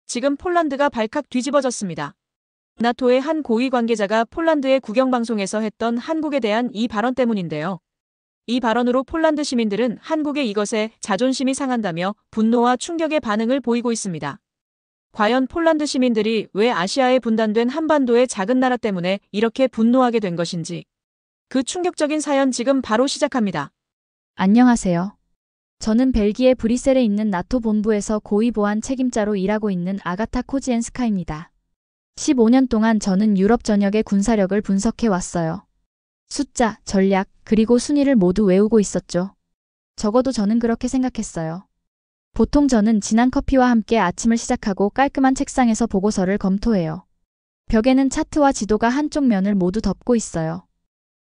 지금 폴란드가 발칵 뒤집어졌습니다. 나토의 한 고위 관계자가 폴란드의 국영방송에서 했던 한국에 대한 이 발언 때문인데요. 이 발언으로 폴란드 시민들은 한국의 이것에 자존심이 상한다며 분노와 충격의 반응을 보이고 있습니다. 과연 폴란드 시민들이 왜 아시아에 분단된 한반도의 작은 나라 때문에 이렇게 분노하게 된 것인지, 그 충격적인 사연 지금 바로 시작합니다. 안녕하세요. 저는 벨기에 브뤼셀에 있는 나토 본부에서 고위 보안 책임자로 일하고 있는 아가타 코지엔스카입니다. 15년 동안 저는 유럽 전역의 군사력을 분석해 왔어요. 숫자, 전략, 그리고 순위를 모두 외우고 있었죠. 적어도 저는 그렇게 생각했어요. 보통 저는 진한 커피와 함께 아침을 시작하고 깔끔한 책상에서 보고서를 검토해요. 벽에는 차트와 지도가 한쪽 면을 모두 덮고 있어요.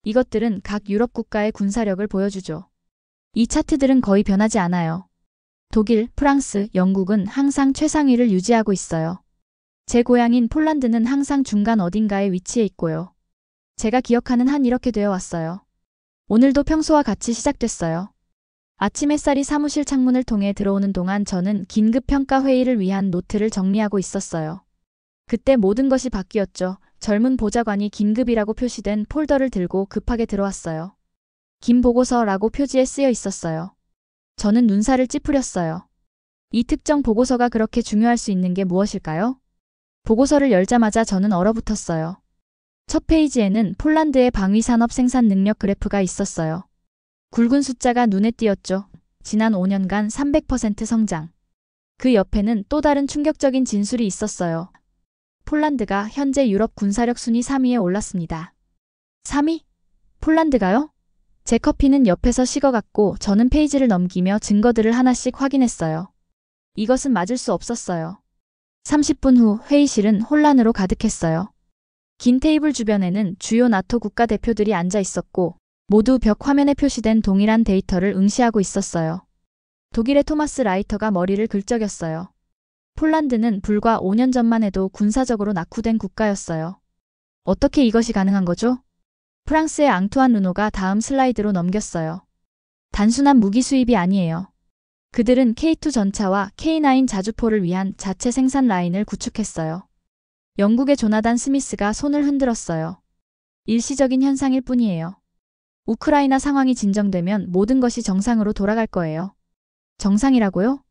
이것들은 각 유럽 국가의 군사력을 보여주죠. 이 차트들은 거의 변하지 않아요. 독일, 프랑스, 영국은 항상 최상위를 유지하고 있어요. 제 고향인 폴란드는 항상 중간 어딘가에 위치해 있고요. 제가 기억하는 한 이렇게 되어 왔어요. 오늘도 평소와 같이 시작됐어요. 아침 햇살이 사무실 창문을 통해 들어오는 동안 저는 긴급 평가 회의를 위한 노트를 정리하고 있었어요. 그때 모든 것이 바뀌었죠. 젊은 보좌관이 긴급이라고 표시된 폴더를 들고 급하게 들어왔어요. 긴 보고서라고 표지에 쓰여 있었어요. 저는 눈살을 찌푸렸어요. 이 특정 보고서가 그렇게 중요할 수 있는 게 무엇일까요? 보고서를 열자마자 저는 얼어붙었어요. 첫 페이지에는 폴란드의 방위산업 생산 능력 그래프가 있었어요. 굵은 숫자가 눈에 띄었죠. 지난 5년간 300% 성장. 그 옆에는 또 다른 충격적인 진술이 있었어요. 폴란드가 현재 유럽 군사력 순위 3위에 올랐습니다. 3위? 폴란드가요? 제 커피는 옆에서 식어갔고 저는 페이지를 넘기며 증거들을 하나씩 확인했어요. 이것은 맞을 수 없었어요. 30분 후 회의실은 혼란으로 가득했어요. 긴 테이블 주변에는 주요 나토 국가대표들이 앉아 있었고 모두 벽 화면에 표시된 동일한 데이터를 응시하고 있었어요. 독일의 토마스 라이터가 머리를 긁적였어요. 폴란드는 불과 5년 전만 해도 군사적으로 낙후된 국가였어요. 어떻게 이것이 가능한 거죠? 프랑스의 앙투안 르노가 다음 슬라이드로 넘겼어요. 단순한 무기 수입이 아니에요. 그들은 K2 전차와 K9 자주포를 위한 자체 생산 라인을 구축했어요. 영국의 조나단 스미스가 손을 흔들었어요. 일시적인 현상일 뿐이에요. 우크라이나 상황이 진정되면 모든 것이 정상으로 돌아갈 거예요. 정상이라고요?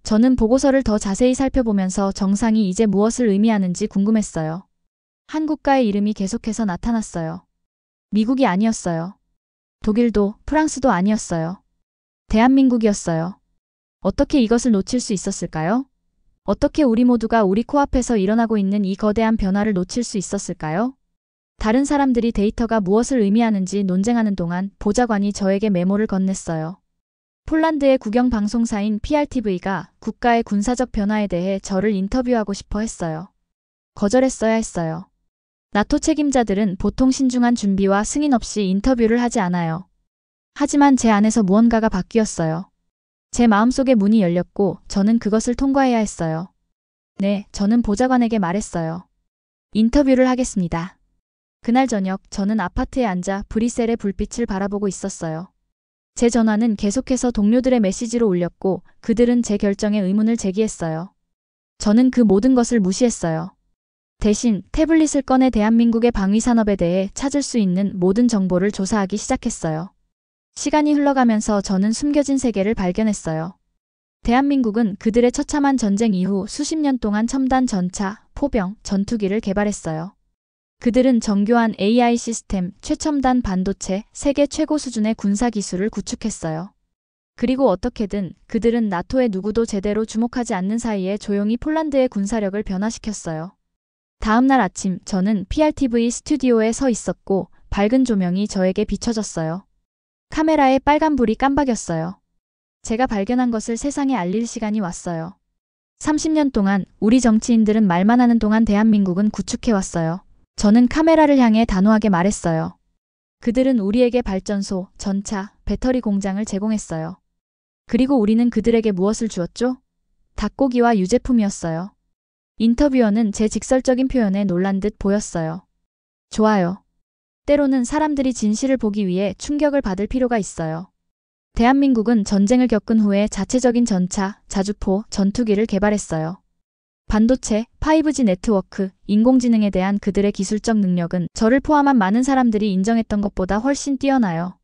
저는 보고서를 더 자세히 살펴보면서 정상이 이제 무엇을 의미하는지 궁금했어요. 한 국가의 이름이 계속해서 나타났어요. 미국이 아니었어요. 독일도 프랑스도 아니었어요. 대한민국이었어요. 어떻게 이것을 놓칠 수 있었을까요? 어떻게 우리 모두가 우리 코앞에서 일어나고 있는 이 거대한 변화를 놓칠 수 있었을까요? 다른 사람들이 데이터가 무엇을 의미하는지 논쟁하는 동안 보좌관이 저에게 메모를 건넸어요. 폴란드의 국영 방송사인 PRTV가 국가의 군사적 변화에 대해 저를 인터뷰하고 싶어 했어요. 거절했어야 했어요. 나토 책임자들은 보통 신중한 준비와 승인 없이 인터뷰를 하지 않아요. 하지만 제 안에서 무언가가 바뀌었어요. 제 마음속에 문이 열렸고 저는 그것을 통과해야 했어요. 네, 저는 보좌관에게 말했어요. 인터뷰를 하겠습니다. 그날 저녁 저는 아파트에 앉아 브뤼셀의 불빛을 바라보고 있었어요. 제 전화는 계속해서 동료들의 메시지로 울렸고 그들은 제 결정에 의문을 제기했어요. 저는 그 모든 것을 무시했어요. 대신 태블릿을 꺼내 대한민국의 방위산업에 대해 찾을 수 있는 모든 정보를 조사하기 시작했어요. 시간이 흘러가면서 저는 숨겨진 세계를 발견했어요. 대한민국은 그들의 처참한 전쟁 이후 수십 년 동안 첨단 전차, 포병, 전투기를 개발했어요. 그들은 정교한 AI 시스템, 최첨단 반도체, 세계 최고 수준의 군사기술을 구축했어요. 그리고 어떻게든 그들은 나토의 누구도 제대로 주목하지 않는 사이에 조용히 폴란드의 군사력을 변화시켰어요. 다음 날 아침 저는 PRTV 스튜디오에 서 있었고 밝은 조명이 저에게 비춰졌어요. 카메라에 빨간불이 깜박였어요. 제가 발견한 것을 세상에 알릴 시간이 왔어요. 30년 동안 우리 정치인들은 말만 하는 동안 대한민국은 구축해왔어요. 저는 카메라를 향해 단호하게 말했어요. 그들은 우리에게 발전소, 전차, 배터리 공장을 제공했어요. 그리고 우리는 그들에게 무엇을 주었죠? 닭고기와 유제품이었어요. 인터뷰어는 제 직설적인 표현에 놀란 듯 보였어요. 좋아요. 때로는 사람들이 진실을 보기 위해 충격을 받을 필요가 있어요. 대한민국은 전쟁을 겪은 후에 자체적인 전차, 자주포, 전투기를 개발했어요. 반도체, 5G 네트워크, 인공지능에 대한 그들의 기술적 능력은 저를 포함한 많은 사람들이 인정했던 것보다 훨씬 뛰어나요.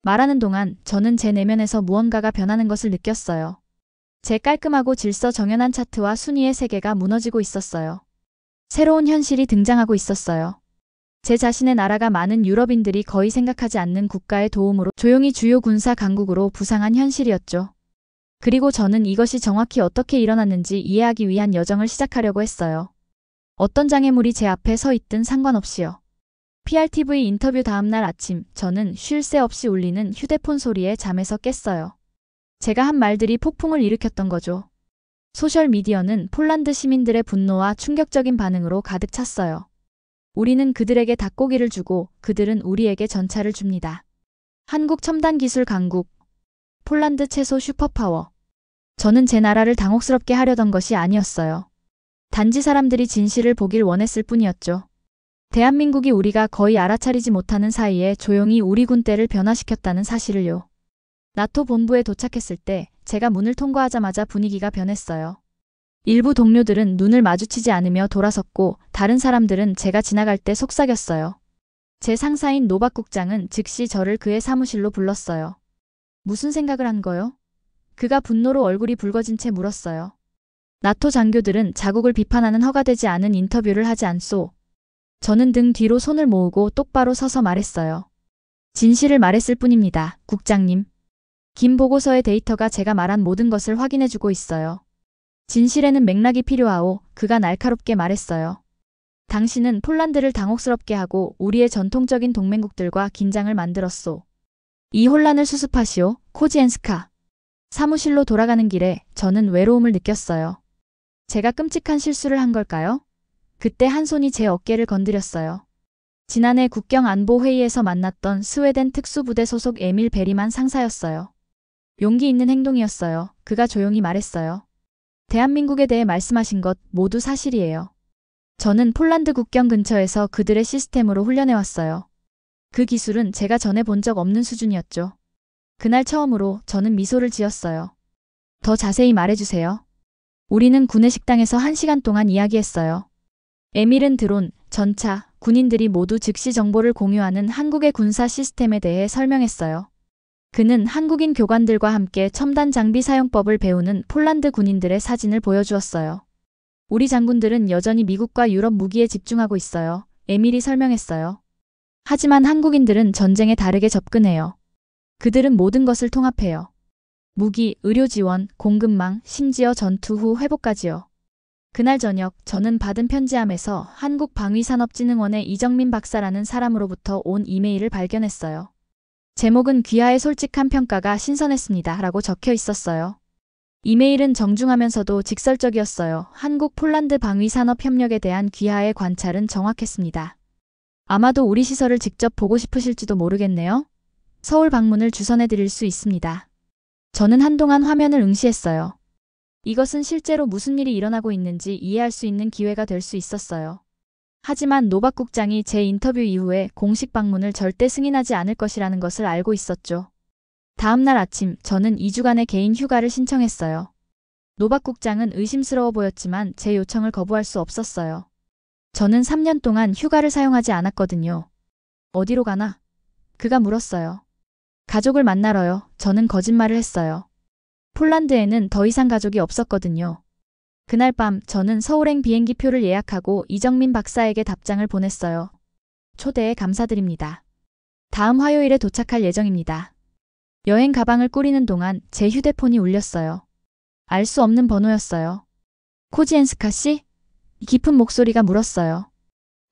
말하는 동안 저는 제 내면에서 무언가가 변하는 것을 느꼈어요. 제 깔끔하고 질서 정연한 차트와 순위의 세계가 무너지고 있었어요. 새로운 현실이 등장하고 있었어요. 제 자신의 나라가 많은 유럽인들이 거의 생각하지 않는 국가의 도움으로 조용히 주요 군사 강국으로 부상한 현실이었죠. 그리고 저는 이것이 정확히 어떻게 일어났는지 이해하기 위한 여정을 시작하려고 했어요. 어떤 장애물이 제 앞에 서 있든 상관없이요. PRTV 인터뷰 다음날 아침, 저는 쉴 새 없이 울리는 휴대폰 소리에 잠에서 깼어요. 제가 한 말들이 폭풍을 일으켰던 거죠. 소셜미디어는 폴란드 시민들의 분노와 충격적인 반응으로 가득 찼어요. 우리는 그들에게 닭고기를 주고 그들은 우리에게 전차를 줍니다. 한국 첨단 기술 강국, 폴란드 채소 슈퍼파워. 저는 제 나라를 당혹스럽게 하려던 것이 아니었어요. 단지 사람들이 진실을 보길 원했을 뿐이었죠. 대한민국이 우리가 거의 알아차리지 못하는 사이에 조용히 우리 군대를 변화시켰다는 사실을요. 나토 본부에 도착했을 때 제가 문을 통과하자마자 분위기가 변했어요. 일부 동료들은 눈을 마주치지 않으며 돌아섰고 다른 사람들은 제가 지나갈 때 속삭였어요. 제 상사인 노박 국장은 즉시 저를 그의 사무실로 불렀어요. 무슨 생각을 한 거요? 그가 분노로 얼굴이 붉어진 채 물었어요. 나토 장교들은 자국을 비판하는 허가되지 않은 인터뷰를 하지 않소. 저는 등 뒤로 손을 모으고 똑바로 서서 말했어요. 진실을 말했을 뿐입니다, 국장님. 김 보고서의 데이터가 제가 말한 모든 것을 확인해주고 있어요. 진실에는 맥락이 필요하오. 그가 날카롭게 말했어요. 당신은 폴란드를 당혹스럽게 하고 우리의 전통적인 동맹국들과 긴장을 만들었소. 이 혼란을 수습하시오, 코지엔스카. 사무실로 돌아가는 길에 저는 외로움을 느꼈어요. 제가 끔찍한 실수를 한 걸까요? 그때 한 손이 제 어깨를 건드렸어요. 지난해 국경안보회의에서 만났던 스웨덴 특수부대 소속 에밀 베리만 상사였어요. 용기 있는 행동이었어요. 그가 조용히 말했어요. 대한민국에 대해 말씀하신 것 모두 사실이에요. 저는 폴란드 국경 근처에서 그들의 시스템으로 훈련해왔어요. 그 기술은 제가 전에 본 적 없는 수준이었죠. 그날 처음으로 저는 미소를 지었어요. 더 자세히 말해주세요. 우리는 구내 식당에서 1시간 동안 이야기했어요. 에밀은 드론, 전차, 군인들이 모두 즉시 정보를 공유하는 한국의 군사 시스템에 대해 설명했어요. 그는 한국인 교관들과 함께 첨단 장비 사용법을 배우는 폴란드 군인들의 사진을 보여주었어요. 우리 장군들은 여전히 미국과 유럽 무기에 집중하고 있어요. 에밀이 설명했어요. 하지만 한국인들은 전쟁에 다르게 접근해요. 그들은 모든 것을 통합해요. 무기, 의료 지원, 공급망, 심지어 전투 후 회복까지요. 그날 저녁 저는 받은 편지함에서 한국방위산업진흥원의 이정민 박사라는 사람으로부터 온 이메일을 발견했어요. 제목은 귀하의 솔직한 평가가 신선했습니다 라고 적혀 있었어요. 이메일은 정중하면서도 직설적이었어요. 한국 폴란드 방위산업 협력에 대한 귀하의 관찰은 정확했습니다. 아마도 우리 시설을 직접 보고 싶으실지도 모르겠네요. 서울 방문을 주선해 드릴 수 있습니다. 저는 한동안 화면을 응시했어요. 이것은 실제로 무슨 일이 일어나고 있는지 이해할 수 있는 기회가 될 수 있었어요. 하지만 노박 국장이 제 인터뷰 이후에 공식 방문을 절대 승인하지 않을 것이라는 것을 알고 있었죠. 다음 날 아침 저는 2주간의 개인 휴가를 신청했어요. 노박 국장은 의심스러워 보였지만 제 요청을 거부할 수 없었어요. 저는 3년 동안 휴가를 사용하지 않았거든요. 어디로 가나? 그가 물었어요. 가족을 만나러요. 저는 거짓말을 했어요. 폴란드에는 더 이상 가족이 없었거든요. 그날 밤 저는 서울행 비행기표를 예약하고 이정민 박사에게 답장을 보냈어요. 초대에 감사드립니다. 다음 화요일에 도착할 예정입니다. 여행 가방을 꾸리는 동안 제 휴대폰이 울렸어요. 알 수 없는 번호였어요. 코지엔스카 씨? 깊은 목소리가 물었어요.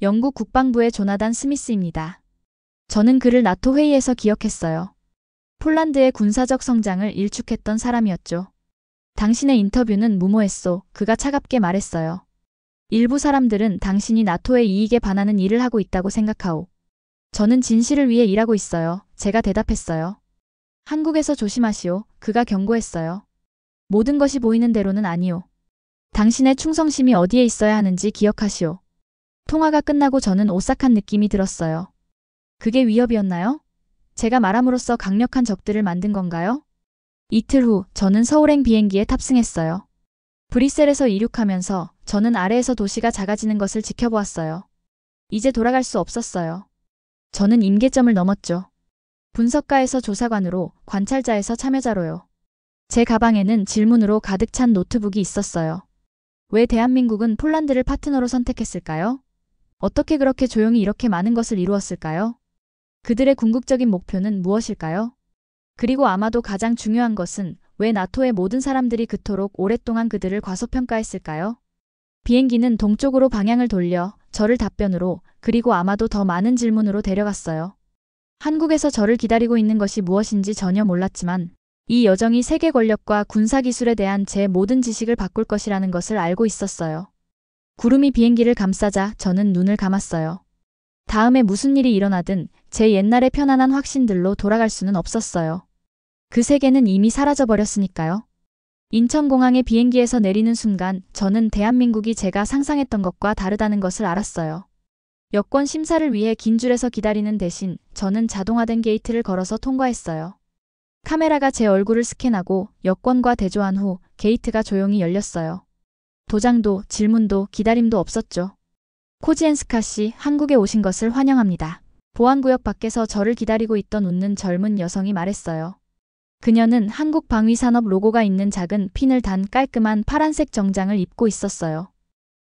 영국 국방부의 조나단 스미스입니다. 저는 그를 나토 회의에서 기억했어요. 폴란드의 군사적 성장을 일축했던 사람이었죠. 당신의 인터뷰는 무모했소. 그가 차갑게 말했어요. 일부 사람들은 당신이 나토의 이익에 반하는 일을 하고 있다고 생각하오. 저는 진실을 위해 일하고 있어요. 제가 대답했어요. 한국에서 조심하시오. 그가 경고했어요. 모든 것이 보이는 대로는 아니오. 당신의 충성심이 어디에 있어야 하는지 기억하시오. 통화가 끝나고 저는 오싹한 느낌이 들었어요. 그게 위협이었나요? 제가 말함으로써 강력한 적들을 만든 건가요? 이틀 후 저는 서울행 비행기에 탑승했어요. 브뤼셀에서 이륙하면서 저는 아래에서 도시가 작아지는 것을 지켜보았어요. 이제 돌아갈 수 없었어요. 저는 임계점을 넘었죠. 분석가에서 조사관으로, 관찰자에서 참여자로요. 제 가방에는 질문으로 가득 찬 노트북이 있었어요. 왜 대한민국은 폴란드를 파트너로 선택했을까요? 어떻게 그렇게 조용히 이렇게 많은 것을 이루었을까요? 그들의 궁극적인 목표는 무엇일까요? 그리고 아마도 가장 중요한 것은 왜 나토의 모든 사람들이 그토록 오랫동안 그들을 과소평가했을까요? 비행기는 동쪽으로 방향을 돌려 저를 답변으로, 그리고 아마도 더 많은 질문으로 데려갔어요. 한국에서 저를 기다리고 있는 것이 무엇인지 전혀 몰랐지만 이 여정이 세계 권력과 군사기술에 대한 제 모든 지식을 바꿀 것이라는 것을 알고 있었어요. 구름이 비행기를 감싸자 저는 눈을 감았어요. 다음에 무슨 일이 일어나든 제 옛날의 편안한 확신들로 돌아갈 수는 없었어요. 그 세계는 이미 사라져버렸으니까요. 인천공항의 비행기에서 내리는 순간 저는 대한민국이 제가 상상했던 것과 다르다는 것을 알았어요. 여권 심사를 위해 긴 줄에서 기다리는 대신 저는 자동화된 게이트를 걸어서 통과했어요. 카메라가 제 얼굴을 스캔하고 여권과 대조한 후 게이트가 조용히 열렸어요. 도장도 질문도 기다림도 없었죠. 코지엔스카 씨, 한국에 오신 것을 환영합니다. 보안구역 밖에서 저를 기다리고 있던 웃는 젊은 여성이 말했어요. 그녀는 한국방위산업 로고가 있는 작은 핀을 단 깔끔한 파란색 정장을 입고 있었어요.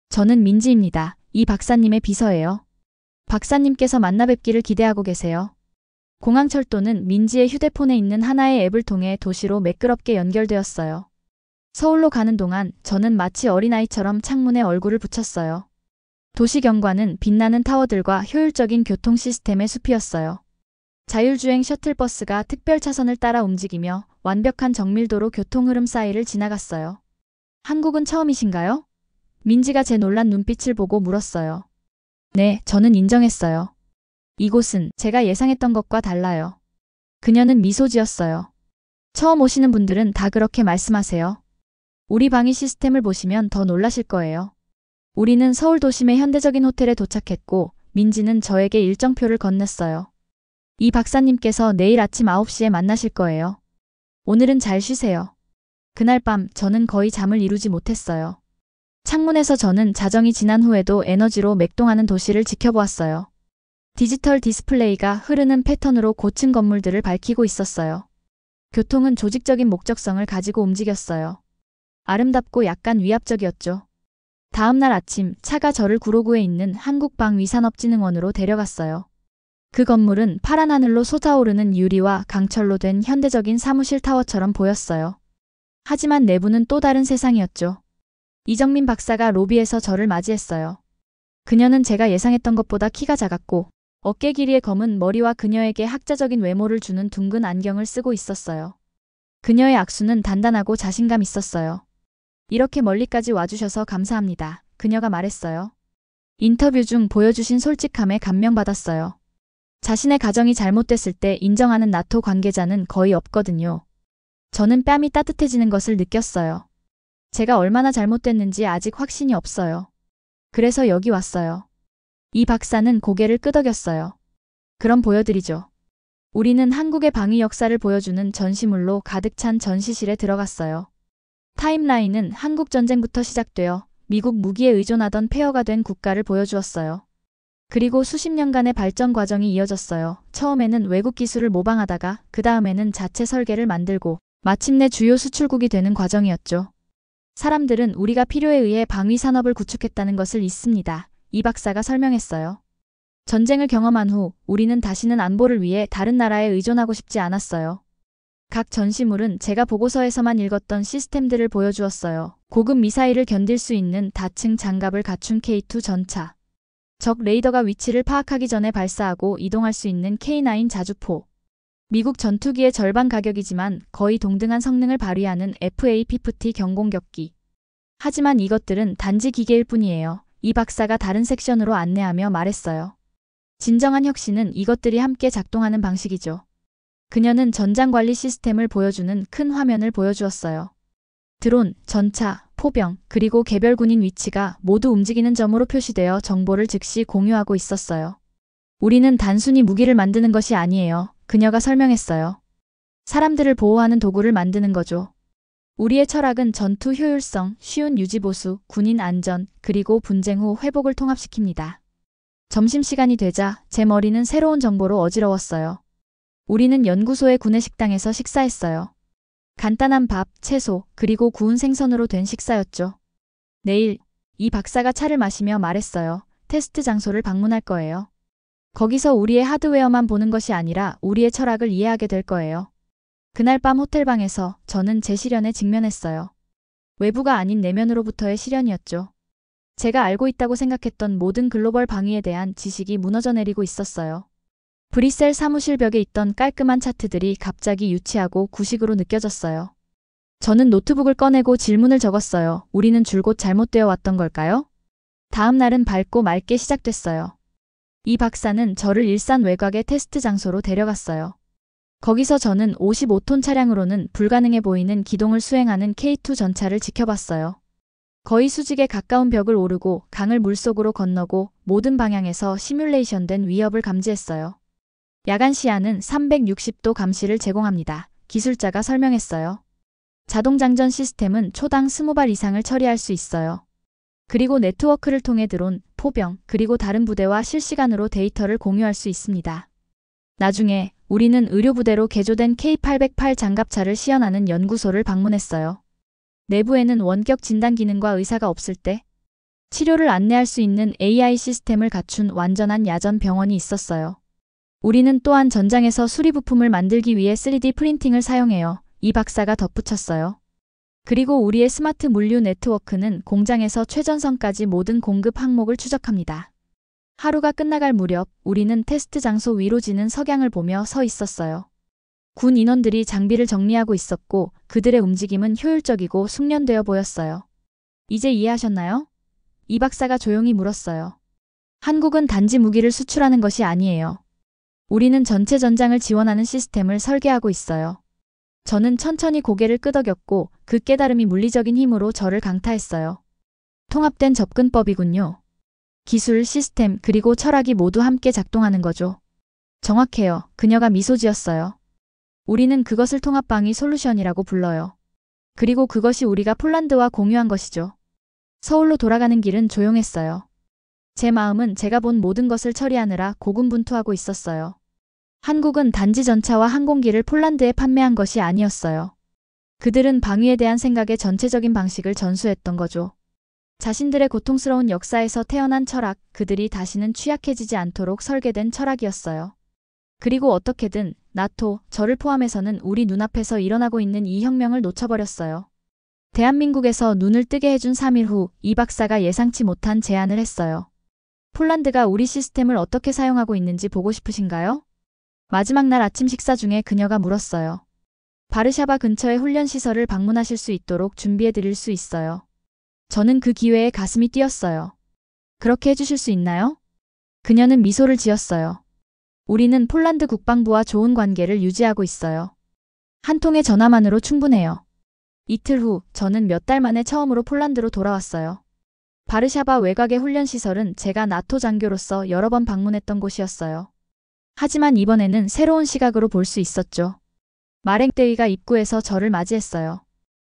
저는 민지입니다. 이 박사님의 비서예요. 박사님께서 만나 뵙기를 기대하고 계세요. 공항철도는 민지의 휴대폰에 있는 하나의 앱을 통해 도시로 매끄럽게 연결되었어요. 서울로 가는 동안 저는 마치 어린아이처럼 창문에 얼굴을 붙였어요. 도시 경관은 빛나는 타워들과 효율적인 교통 시스템의 숲이었어요. 자율주행 셔틀버스가 특별 차선을 따라 움직이며 완벽한 정밀도로 교통 흐름 사이를 지나갔어요. 한국은 처음이신가요? 민지가 제 놀란 눈빛을 보고 물었어요. 네, 저는 인정했어요. 이곳은 제가 예상했던 것과 달라요. 그녀는 미소 지었어요. 처음 오시는 분들은 다 그렇게 말씀하세요. 우리 방위 시스템을 보시면 더 놀라실 거예요. 우리는 서울 도심의 현대적인 호텔에 도착했고 민지는 저에게 일정표를 건넸어요. 이 박사님께서 내일 아침 9시에 만나실 거예요. 오늘은 잘 쉬세요. 그날 밤 저는 거의 잠을 이루지 못했어요. 창문에서 저는 자정이 지난 후에도 에너지로 맥동하는 도시를 지켜보았어요. 디지털 디스플레이가 흐르는 패턴으로 고층 건물들을 밝히고 있었어요. 교통은 조직적인 목적성을 가지고 움직였어요. 아름답고 약간 위압적이었죠. 다음 날 아침 차가 저를 구로구에 있는 한국방위산업진흥원으로 데려갔어요. 그 건물은 파란 하늘로 솟아오르는 유리와 강철로 된 현대적인 사무실 타워처럼 보였어요. 하지만 내부는 또 다른 세상이었죠. 이정민 박사가 로비에서 저를 맞이했어요. 그녀는 제가 예상했던 것보다 키가 작았고 어깨 길이의 검은 머리와 그녀에게 학자적인 외모를 주는 둥근 안경을 쓰고 있었어요. 그녀의 악수는 단단하고 자신감 있었어요. 이렇게 멀리까지 와주셔서 감사합니다. 그녀가 말했어요. 인터뷰 중 보여주신 솔직함에 감명받았어요. 자신의 가정이 잘못됐을 때 인정하는 나토 관계자는 거의 없거든요. 저는 뺨이 따뜻해지는 것을 느꼈어요. 제가 얼마나 잘못됐는지 아직 확신이 없어요. 그래서 여기 왔어요. 이 박사는 고개를 끄덕였어요. 그럼 보여드리죠. 우리는 한국의 방위 역사를 보여주는 전시물로 가득 찬 전시실에 들어갔어요. 타임라인은 한국 전쟁부터 시작되어 미국 무기에 의존하던 폐허가 된 국가를 보여주었어요. 그리고 수십 년간의 발전 과정이 이어졌어요. 처음에는 외국 기술을 모방하다가 그 다음에는 자체 설계를 만들고 마침내 주요 수출국이 되는 과정이었죠. 사람들은 우리가 필요에 의해 방위 산업을 구축했다는 것을 잊습니다. 이 박사가 설명했어요. 전쟁을 경험한 후 우리는 다시는 안보를 위해 다른 나라에 의존하고 싶지 않았어요. 각 전시물은 제가 보고서에서만 읽었던 시스템들을 보여주었어요. 고급 미사일을 견딜 수 있는 다층 장갑을 갖춘 K2 전차. 적 레이더가 위치를 파악하기 전에 발사하고 이동할 수 있는 K9 자주포. 미국 전투기의 절반 가격이지만 거의 동등한 성능을 발휘하는 FA-50 경공격기. 하지만 이것들은 단지 기계일 뿐이에요. 이 박사가 다른 섹션으로 안내하며 말했어요. 진정한 혁신은 이것들이 함께 작동하는 방식이죠. 그녀는 전장관리 시스템을 보여주는 큰 화면을 보여주었어요. 드론, 전차, 포병, 그리고 개별 군인 위치가 모두 움직이는 점으로 표시되어 정보를 즉시 공유하고 있었어요. 우리는 단순히 무기를 만드는 것이 아니에요. 그녀가 설명했어요. 사람들을 보호하는 도구를 만드는 거죠. 우리의 철학은 전투 효율성, 쉬운 유지보수, 군인 안전, 그리고 분쟁 후 회복을 통합시킵니다. 점심시간이 되자 제 머리는 새로운 정보로 어지러웠어요. 우리는 연구소의 구내식당에서 식사했어요. 간단한 밥, 채소, 그리고 구운 생선으로 된 식사였죠. 내일, 이 박사가 차를 마시며 말했어요. 테스트 장소를 방문할 거예요. 거기서 우리의 하드웨어만 보는 것이 아니라 우리의 철학을 이해하게 될 거예요. 그날 밤 호텔방에서 저는 제 시련에 직면했어요. 외부가 아닌 내면으로부터의 시련이었죠. 제가 알고 있다고 생각했던 모든 글로벌 방위에 대한 지식이 무너져 내리고 있었어요. 브뤼셀 사무실 벽에 있던 깔끔한 차트들이 갑자기 유치하고 구식으로 느껴졌어요. 저는 노트북을 꺼내고 질문을 적었어요. 우리는 줄곧 잘못되어 왔던 걸까요? 다음 날은 밝고 맑게 시작됐어요. 이 박사는 저를 일산 외곽의 테스트 장소로 데려갔어요. 거기서 저는 55톤 차량으로는 불가능해 보이는 기동을 수행하는 K2 전차를 지켜봤어요. 거의 수직에 가까운 벽을 오르고 강을 물속으로 건너고 모든 방향에서 시뮬레이션된 위협을 감지했어요. 야간 시야는 360도 감시를 제공합니다. 기술자가 설명했어요. 자동장전 시스템은 초당 20발 이상을 처리할 수 있어요. 그리고 네트워크를 통해 드론, 포병, 그리고 다른 부대와 실시간으로 데이터를 공유할 수 있습니다. 나중에 우리는 의료부대로 개조된 K808 장갑차를 시연하는 연구소를 방문했어요. 내부에는 원격 진단 기능과 의사가 없을 때 치료를 안내할 수 있는 AI 시스템을 갖춘 완전한 야전 병원이 있었어요. 우리는 또한 전장에서 수리 부품을 만들기 위해 3D 프린팅을 사용해요. 이 박사가 덧붙였어요. 그리고 우리의 스마트 물류 네트워크는 공장에서 최전선까지 모든 공급 항목을 추적합니다. 하루가 끝나갈 무렵 우리는 테스트 장소 위로 지는 석양을 보며 서 있었어요. 군 인원들이 장비를 정리하고 있었고 그들의 움직임은 효율적이고 숙련되어 보였어요. 이제 이해하셨나요? 이 박사가 조용히 물었어요. 한국은 단지 무기를 수출하는 것이 아니에요. 우리는 전체 전장을 지원하는 시스템을 설계하고 있어요. 저는 천천히 고개를 끄덕였고 그 깨달음이 물리적인 힘으로 저를 강타했어요. 통합된 접근법이군요. 기술, 시스템, 그리고 철학이 모두 함께 작동하는 거죠. 정확해요. 그녀가 미소 지었어요. 우리는 그것을 통합방위 솔루션이라고 불러요. 그리고 그것이 우리가 폴란드와 공유한 것이죠. 서울로 돌아가는 길은 조용했어요. 제 마음은 제가 본 모든 것을 처리하느라 고군분투하고 있었어요. 한국은 단지 전차와 항공기를 폴란드에 판매한 것이 아니었어요. 그들은 방위에 대한 생각의 전체적인 방식을 전수했던 거죠. 자신들의 고통스러운 역사에서 태어난 철학, 그들이 다시는 취약해지지 않도록 설계된 철학이었어요. 그리고 어떻게든 나토, 저를 포함해서는 우리 눈앞에서 일어나고 있는 이 혁명을 놓쳐버렸어요. 대한민국에서 눈을 뜨게 해준 3일 후 이 박사가 예상치 못한 제안을 했어요. 폴란드가 우리 시스템을 어떻게 사용하고 있는지 보고 싶으신가요? 마지막 날 아침 식사 중에 그녀가 물었어요. 바르샤바 근처의 훈련시설을 방문하실 수 있도록 준비해 드릴 수 있어요. 저는 그 기회에 가슴이 뛰었어요. 그렇게 해주실 수 있나요? 그녀는 미소를 지었어요. 우리는 폴란드 국방부와 좋은 관계를 유지하고 있어요. 한 통의 전화만으로 충분해요. 이틀 후 저는 몇 달 만에 처음으로 폴란드로 돌아왔어요. 바르샤바 외곽의 훈련시설은 제가 나토 장교로서 여러 번 방문했던 곳이었어요. 하지만 이번에는 새로운 시각으로 볼 수 있었죠. 마랭 대위가 입구에서 저를 맞이했어요.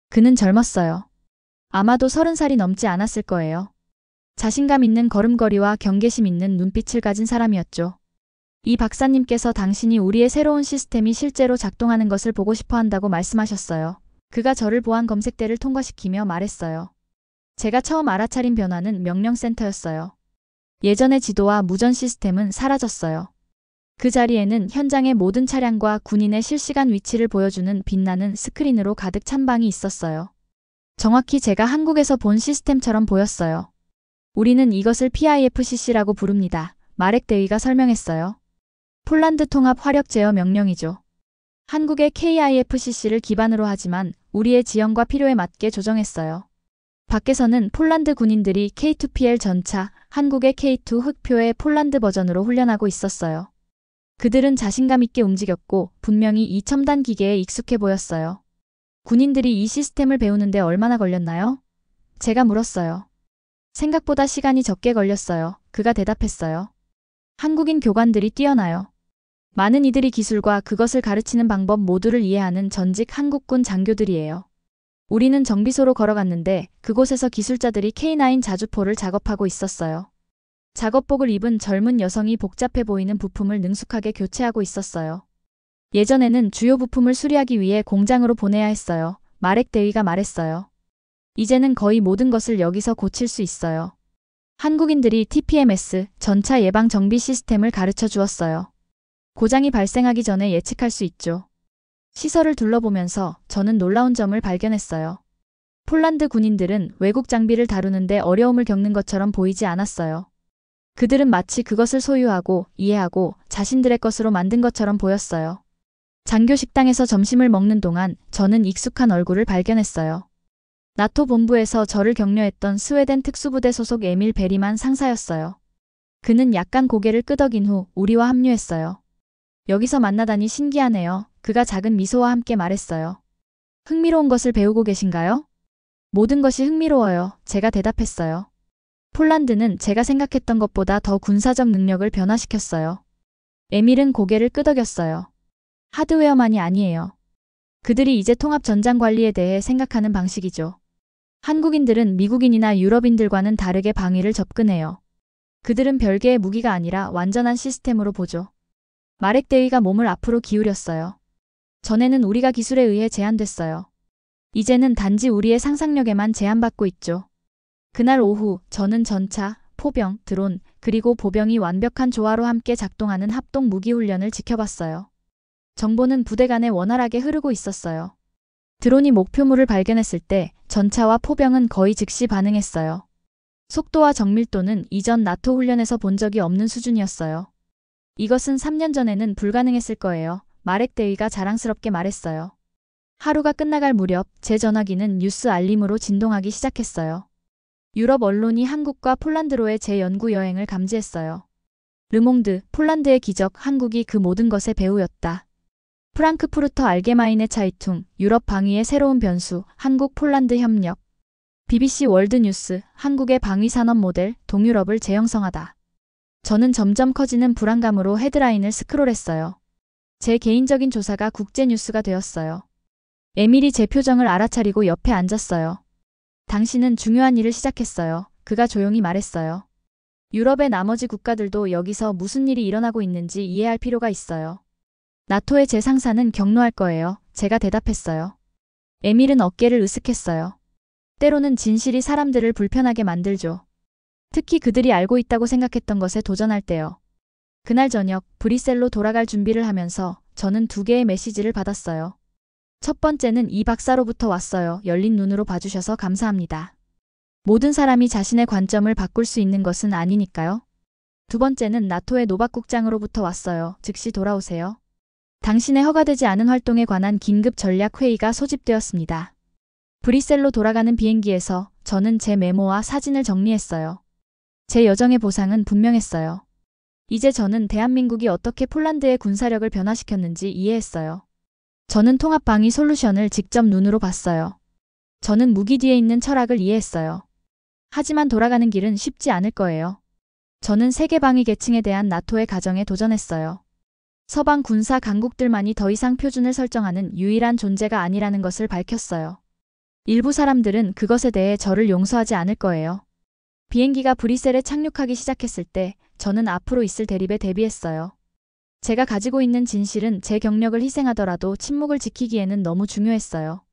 그는 젊었어요. 아마도 30살이 넘지 않았을 거예요. 자신감 있는 걸음걸이와 경계심 있는 눈빛을 가진 사람이었죠. 이 박사님께서 당신이 우리의 새로운 시스템이 실제로 작동하는 것을 보고 싶어 한다고 말씀하셨어요. 그가 저를 보안 검색대를 통과시키며 말했어요. 제가 처음 알아차린 변화는 명령센터였어요. 예전의 지도와 무전 시스템은 사라졌어요. 그 자리에는 현장의 모든 차량과 군인의 실시간 위치를 보여주는 빛나는 스크린으로 가득 찬 방이 있었어요. 정확히 제가 한국에서 본 시스템처럼 보였어요. 우리는 이것을 PIFCC라고 부릅니다. 마렉 대위가 설명했어요. 폴란드 통합 화력 제어 명령이죠. 한국의 KIFCC를 기반으로 하지만 우리의 지형과 필요에 맞게 조정했어요. 밖에서는 폴란드 군인들이 K2PL 전차, 한국의 K2 흑표의 폴란드 버전으로 훈련하고 있었어요. 그들은 자신감 있게 움직였고 분명히 이 첨단 기계에 익숙해 보였어요. 군인들이 이 시스템을 배우는데 얼마나 걸렸나요? 제가 물었어요. 생각보다 시간이 적게 걸렸어요. 그가 대답했어요. 한국인 교관들이 뛰어나요. 많은 이들이 기술과 그것을 가르치는 방법 모두를 이해하는 전직 한국군 장교들이에요. 우리는 정비소로 걸어갔는데 그곳에서 기술자들이 K9 자주포를 작업하고 있었어요. 작업복을 입은 젊은 여성이 복잡해 보이는 부품을 능숙하게 교체하고 있었어요. 예전에는 주요 부품을 수리하기 위해 공장으로 보내야 했어요. 마렉 대위가 말했어요. 이제는 거의 모든 것을 여기서 고칠 수 있어요. 한국인들이 TPMS, 전차 예방 정비 시스템을 가르쳐 주었어요. 고장이 발생하기 전에 예측할 수 있죠. 시설을 둘러보면서 저는 놀라운 점을 발견했어요. 폴란드 군인들은 외국 장비를 다루는데 어려움을 겪는 것처럼 보이지 않았어요. 그들은 마치 그것을 소유하고 이해하고 자신들의 것으로 만든 것처럼 보였어요. 장교 식당에서 점심을 먹는 동안 저는 익숙한 얼굴을 발견했어요. 나토 본부에서 저를 격려했던 스웨덴 특수부대 소속 에밀 베리만 상사였어요. 그는 약간 고개를 끄덕인 후 우리와 합류했어요. 여기서 만나다니 신기하네요. 그가 작은 미소와 함께 말했어요. 흥미로운 것을 배우고 계신가요? 모든 것이 흥미로워요. 제가 대답했어요. 폴란드는 제가 생각했던 것보다 더 군사적 능력을 변화시켰어요. 에밀은 고개를 끄덕였어요. 하드웨어만이 아니에요. 그들이 이제 통합 전장 관리에 대해 생각하는 방식이죠. 한국인들은 미국인이나 유럽인들과는 다르게 방위를 접근해요. 그들은 별개의 무기가 아니라 완전한 시스템으로 보죠. 마렉 대위가 몸을 앞으로 기울였어요. 전에는 우리가 기술에 의해 제한됐어요. 이제는 단지 우리의 상상력에만 제한받고 있죠. 그날 오후 저는 전차, 포병, 드론, 그리고 보병이 완벽한 조화로 함께 작동하는 합동 무기 훈련을 지켜봤어요. 정보는 부대 간에 원활하게 흐르고 있었어요. 드론이 목표물을 발견했을 때 전차와 포병은 거의 즉시 반응했어요. 속도와 정밀도는 이전 나토 훈련에서 본 적이 없는 수준이었어요. 이것은 3년 전에는 불가능했을 거예요. 마렉 대위가 자랑스럽게 말했어요. 하루가 끝나갈 무렵 제 전화기는 뉴스 알림으로 진동하기 시작했어요. 유럽 언론이 한국과 폴란드로의 제 연구 여행을 감지했어요. 르몽드, 폴란드의 기적, 한국이 그 모든 것의 배후였다. 프랑크푸르터 알게마인의 차이퉁, 유럽 방위의 새로운 변수, 한국-폴란드 협력. BBC 월드뉴스, 한국의 방위산업 모델, 동유럽을 재형성하다. 저는 점점 커지는 불안감으로 헤드라인을 스크롤했어요. 제 개인적인 조사가 국제뉴스가 되었어요. 에밀이 제 표정을 알아차리고 옆에 앉았어요. 당신은 중요한 일을 시작했어요. 그가 조용히 말했어요. 유럽의 나머지 국가들도 여기서 무슨 일이 일어나고 있는지 이해할 필요가 있어요. 나토의 제 상사는 격노할 거예요. 제가 대답했어요. 에밀은 어깨를 으쓱했어요. 때로는 진실이 사람들을 불편하게 만들죠. 특히 그들이 알고 있다고 생각했던 것에 도전할 때요. 그날 저녁 브뤼셀로 돌아갈 준비를 하면서 저는 2개의 메시지를 받았어요. 첫 번째는 이 박사로부터 왔어요. 열린 눈으로 봐주셔서 감사합니다. 모든 사람이 자신의 관점을 바꿀 수 있는 것은 아니니까요. 두 번째는 나토의 노박 국장으로부터 왔어요. 즉시 돌아오세요. 당신의 허가되지 않은 활동에 관한 긴급 전략 회의가 소집되었습니다. 브뤼셀로 돌아가는 비행기에서 저는 제 메모와 사진을 정리했어요. 제 여정의 보상은 분명했어요. 이제 저는 대한민국이 어떻게 폴란드의 군사력을 변화시켰는지 이해했어요. 저는 통합 방위 솔루션을 직접 눈으로 봤어요. 저는 무기 뒤에 있는 철학을 이해했어요. 하지만 돌아가는 길은 쉽지 않을 거예요. 저는 세계 방위 계층에 대한 나토의 가정에 도전했어요. 서방 군사 강국들만이 더 이상 표준을 설정하는 유일한 존재가 아니라는 것을 밝혔어요. 일부 사람들은 그것에 대해 저를 용서하지 않을 거예요. 비행기가 브뤼셀에 착륙하기 시작했을 때 저는 앞으로 있을 대립에 대비했어요. 제가 가지고 있는 진실은 제 경력을 희생하더라도 침묵을 지키기에는 너무 중요했어요.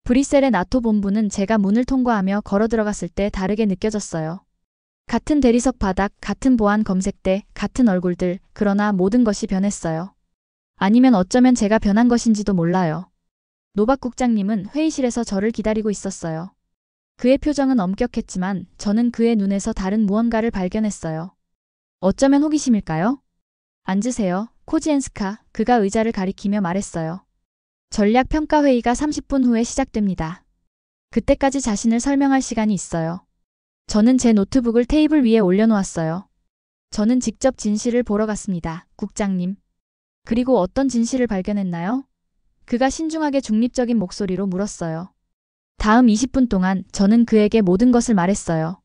브뤼셀의 나토 본부는 제가 문을 통과하며 걸어 들어갔을 때 다르게 느껴졌어요. 같은 대리석 바닥, 같은 보안 검색대, 같은 얼굴들, 그러나 모든 것이 변했어요. 아니면 어쩌면 제가 변한 것인지도 몰라요. 노박 국장님은 회의실에서 저를 기다리고 있었어요. 그의 표정은 엄격했지만 저는 그의 눈에서 다른 무언가를 발견했어요. 어쩌면 호기심일까요? 앉으세요, 코지엔스카. 그가 의자를 가리키며 말했어요. 전략평가회의가 30분 후에 시작됩니다. 그때까지 자신을 설명할 시간이 있어요. 저는 제 노트북을 테이블 위에 올려놓았어요. 저는 직접 진실을 보러 갔습니다, 국장님. 그리고 어떤 진실을 발견했나요? 그가 신중하게 중립적인 목소리로 물었어요. 다음 20분 동안 저는 그에게 모든 것을 말했어요.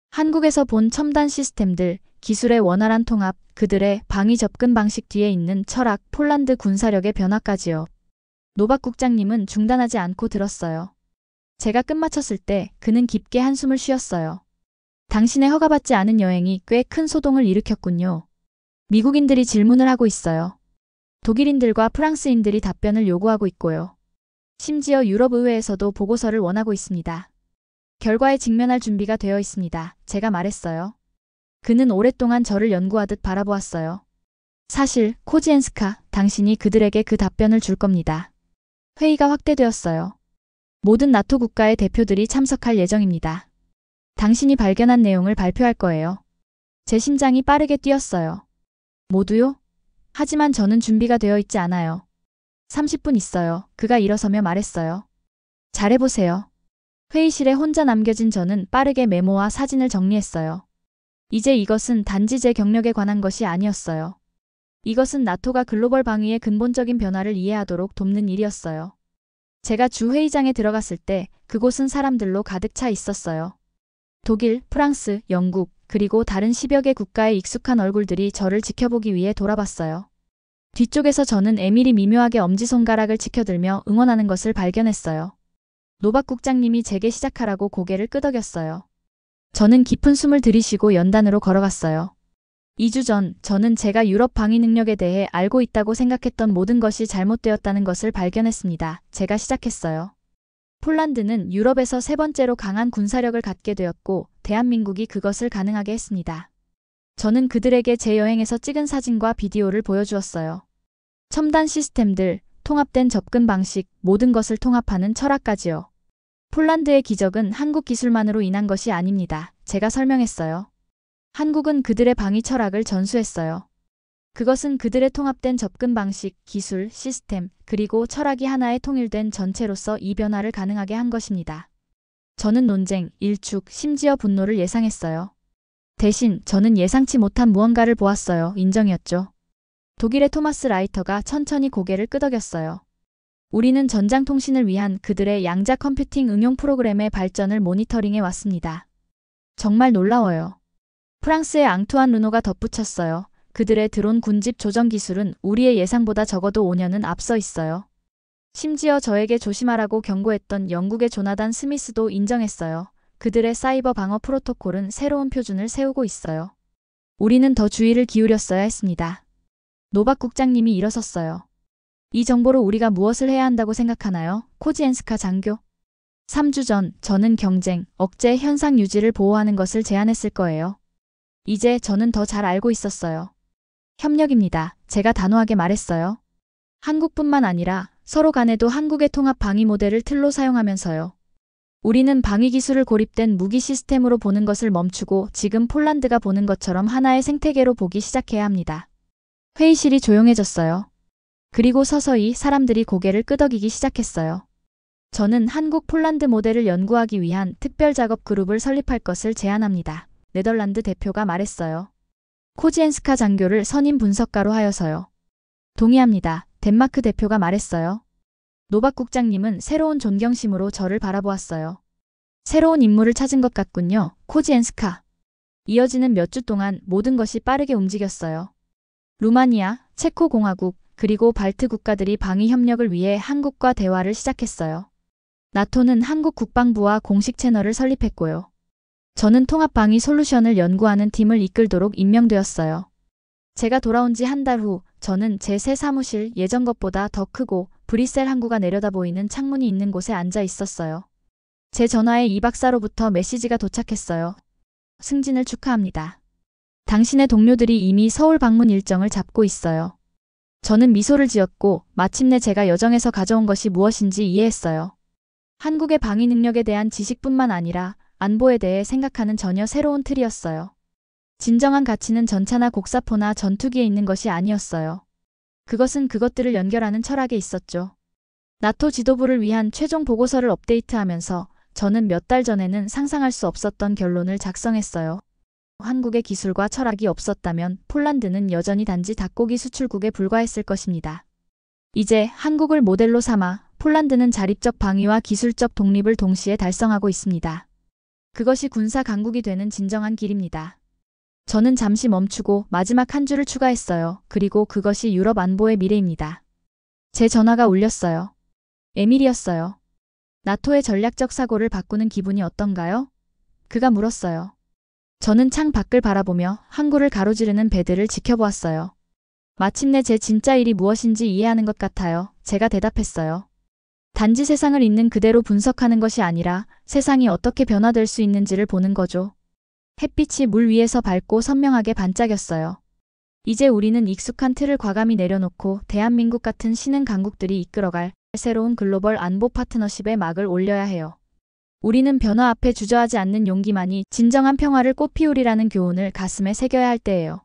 한국에서 본 첨단 시스템들, 기술의 원활한 통합, 그들의 방위 접근 방식 뒤에 있는 철학, 폴란드 군사력의 변화까지요. 노박 국장님은 중단하지 않고 들었어요. 제가 끝마쳤을 때 그는 깊게 한숨을 쉬었어요. 당신의 허가받지 않은 여행이 꽤 큰 소동을 일으켰군요. 미국인들이 질문을 하고 있어요. 독일인들과 프랑스인들이 답변을 요구하고 있고요. 심지어 유럽의회에서도 보고서를 원하고 있습니다. 결과에 직면할 준비가 되어 있습니다. 제가 말했어요. 그는 오랫동안 저를 연구하듯 바라보았어요. 사실, 코지엔스카, 당신이 그들에게 그 답변을 줄 겁니다. 회의가 확대되었어요. 모든 나토 국가의 대표들이 참석할 예정입니다. 당신이 발견한 내용을 발표할 거예요. 제 심장이 빠르게 뛰었어요. 모두요? 하지만 저는 준비가 되어 있지 않아요. 30분 있어요. 그가 일어서며 말했어요. 잘해보세요. 회의실에 혼자 남겨진 저는 빠르게 메모와 사진을 정리했어요. 이제 이것은 단지 제 경력에 관한 것이 아니었어요. 이것은 나토가 글로벌 방위의 근본적인 변화를 이해하도록 돕는 일이었어요. 제가 주 회의장에 들어갔을 때 그곳은 사람들로 가득 차 있었어요. 독일, 프랑스, 영국, 그리고 다른 10여 개 국가의 익숙한 얼굴들이 저를 지켜보기 위해 돌아봤어요. 뒤쪽에서 저는 에밀이 미묘하게 엄지손가락을 치켜들며 응원하는 것을 발견했어요. 노박 국장님이 제게 시작하라고 고개를 끄덕였어요. 저는 깊은 숨을 들이쉬고 연단으로 걸어갔어요. 2주 전, 저는 제가 유럽 방위 능력에 대해 알고 있다고 생각했던 모든 것이 잘못되었다는 것을 발견했습니다. 제가 시작했어요. 폴란드는 유럽에서 세 번째로 강한 군사력을 갖게 되었고, 대한민국이 그것을 가능하게 했습니다. 저는 그들에게 제 여행에서 찍은 사진과 비디오를 보여주었어요. 첨단 시스템들, 통합된 접근 방식, 모든 것을 통합하는 철학까지요. 폴란드의 기적은 한국 기술만으로 인한 것이 아닙니다. 제가 설명했어요. 한국은 그들의 방위 철학을 전수했어요. 그것은 그들의 통합된 접근 방식, 기술, 시스템, 그리고 철학이 하나의 통일된 전체로서 이 변화를 가능하게 한 것입니다. 저는 논쟁, 일축, 심지어 분노를 예상했어요. 대신 저는 예상치 못한 무언가를 보았어요. 인정이었죠. 독일의 토마스 라이터가 천천히 고개를 끄덕였어요. 우리는 전장통신을 위한 그들의 양자 컴퓨팅 응용 프로그램의 발전을 모니터링해 왔습니다. 정말 놀라워요. 프랑스의 앙투안 르노가 덧붙였어요. 그들의 드론 군집 조정 기술은 우리의 예상보다 적어도 5년은 앞서 있어요. 심지어 저에게 조심하라고 경고했던 영국의 조나단 스미스도 인정했어요. 그들의 사이버 방어 프로토콜은 새로운 표준을 세우고 있어요. 우리는 더 주의를 기울였어야 했습니다. 노박 국장님이 일어섰어요. 이 정보로 우리가 무엇을 해야 한다고 생각하나요? 코지엔스카 장교. 3주 전 저는 경쟁, 억제 현상 유지를 보호하는 것을 제안했을 거예요. 이제 저는 더 잘 알고 있었어요. 협력입니다. 제가 단호하게 말했어요. 한국뿐만 아니라 서로 간에도 한국의 통합 방위 모델을 틀로 사용하면서요. 우리는 방위 기술을 고립된 무기 시스템으로 보는 것을 멈추고 지금 폴란드가 보는 것처럼 하나의 생태계로 보기 시작해야 합니다. 회의실이 조용해졌어요. 그리고 서서히 사람들이 고개를 끄덕이기 시작했어요. 저는 한국 폴란드 모델을 연구하기 위한 특별 작업 그룹을 설립할 것을 제안합니다. 네덜란드 대표가 말했어요. 코지엔스카 장교를 선임 분석가로 하여서요. 동의합니다. 덴마크 대표가 말했어요. 노박 국장님은 새로운 존경심으로 저를 바라보았어요. 새로운 인물을 찾은 것 같군요. 코지엔스카. 이어지는 몇 주 동안 모든 것이 빠르게 움직였어요. 루마니아, 체코공화국, 그리고 발트 국가들이 방위 협력을 위해 한국과 대화를 시작했어요. 나토는 한국 국방부와 공식 채널을 설립했고요. 저는 통합 방위 솔루션을 연구하는 팀을 이끌도록 임명되었어요. 제가 돌아온 지 한 달 후, 저는 제 새 사무실 예전 것보다 더 크고 브뤼셀 항구가 내려다 보이는 창문이 있는 곳에 앉아 있었어요. 제 전화에 이 박사로부터 메시지가 도착했어요. 승진을 축하합니다. 당신의 동료들이 이미 서울 방문 일정을 잡고 있어요. 저는 미소를 지었고 마침내 제가 여정에서 가져온 것이 무엇인지 이해했어요. 한국의 방위 능력에 대한 지식뿐만 아니라 안보에 대해 생각하는 전혀 새로운 틀이었어요. 진정한 가치는 전차나 곡사포나 전투기에 있는 것이 아니었어요. 그것은 그것들을 연결하는 철학에 있었죠. 나토 지도부를 위한 최종 보고서를 업데이트하면서 저는 몇 달 전에는 상상할 수 없었던 결론을 작성했어요. 한국의 기술과 철학이 없었다면 폴란드는 여전히 단지 닭고기 수출국에 불과했을 것입니다. 이제 한국을 모델로 삼아 폴란드는 자립적 방위와 기술적 독립을 동시에 달성하고 있습니다. 그것이 군사 강국이 되는 진정한 길입니다. 저는 잠시 멈추고 마지막 한 줄을 추가했어요. 그리고 그것이 유럽 안보의 미래입니다. 제 전화가 울렸어요. 에밀이었어요. 나토의 전략적 사고를 바꾸는 기분이 어떤가요? 그가 물었어요. 저는 창 밖을 바라보며 항구를 가로지르는 배들을 지켜보았어요. 마침내 제 진짜 일이 무엇인지 이해하는 것 같아요. 제가 대답했어요. 단지 세상을 있는 그대로 분석하는 것이 아니라 세상이 어떻게 변화될 수 있는지를 보는 거죠. 햇빛이 물 위에서 밝고 선명하게 반짝였어요. 이제 우리는 익숙한 틀을 과감히 내려놓고 대한민국 같은 신흥 강국들이 이끌어갈 새로운 글로벌 안보 파트너십에 막을 올려야 해요. 우리는 변화 앞에 주저하지 않는 용기만이 진정한 평화를 꽃피우리라는 교훈을 가슴에 새겨야 할 때예요.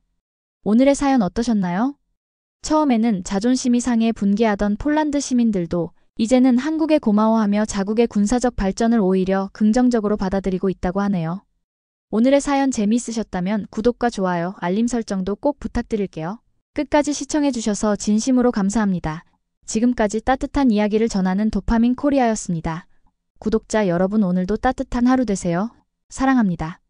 오늘의 사연 어떠셨나요? 처음에는 자존심이 상해 분개하던 폴란드 시민들도 이제는 한국에 고마워하며 자국의 군사적 발전을 오히려 긍정적으로 받아들이고 있다고 하네요. 오늘의 사연 재미있으셨다면 구독과 좋아요, 알림 설정도 꼭 부탁드릴게요. 끝까지 시청해주셔서 진심으로 감사합니다. 지금까지 따뜻한 이야기를 전하는 도파민 코리아였습니다. 구독자 여러분 오늘도 따뜻한 하루 되세요. 사랑합니다.